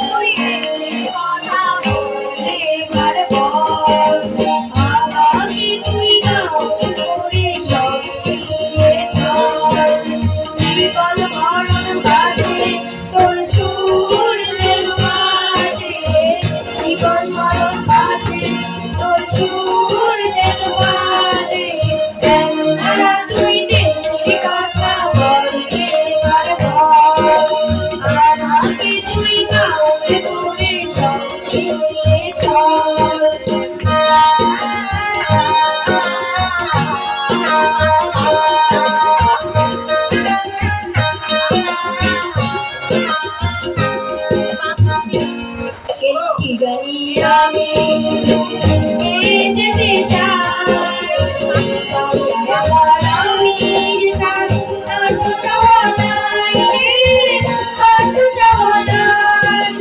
তুই কথা বলতে পারবো আমাকে তুই গাউল করে সব দিয়ে চল জীবন মরণ বাজে তোর সুরের মাঝে জীবন মরণ বাজে তোর সুরের মাঝে কেননা তুই দেশের কথা বলতে পারবো আমাকে তুই গাউল করে সব দিয়ে চল একটি গাড়ি আমি যেতে চাই আবার আমি যেতাম আর তো যাওয়া নাই আর তো যাওয়া নাই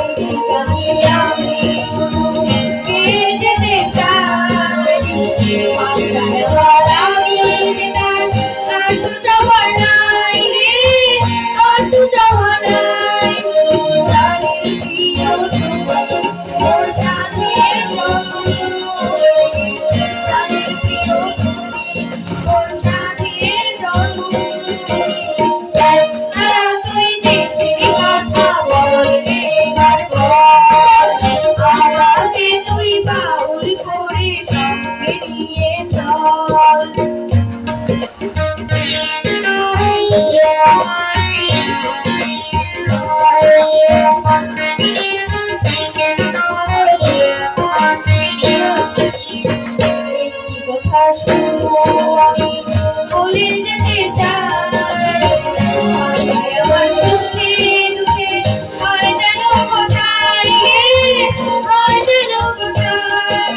একটি গাড়ি আমি যেতে চাই আবার আমি যেতাম আর তো যাওয়া নাই আর তো যাওয়া নাই প্রাণের প্রিয় তুমি মোর সাথে প্রাণের প্রিয় তুমি মোর সাথে তারা তুই দেশের কথা বলতে পারবো আমাকে তুই বাউল করে সঙ্গে নিয়ে চল একটি কথা শুনবো আমি বলে যেতে চাই আমার সুখে দুঃখে হয় যেন কোথায় হয় যেন কোথায়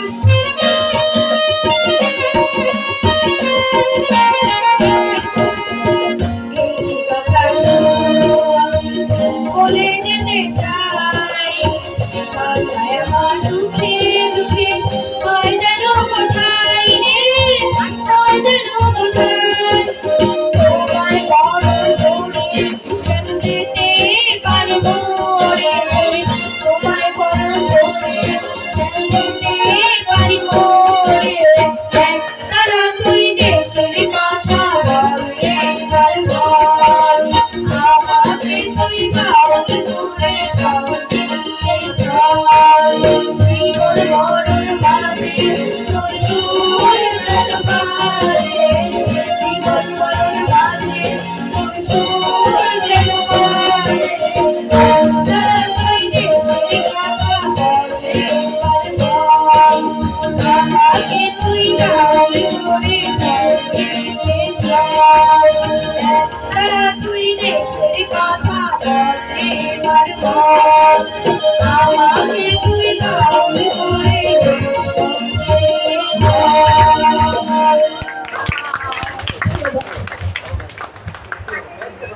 একটি কথা শুনবো আমি বলে যেতে চাই আমার সুখে দুঃখে হয় যেন কোথায় হয় যেন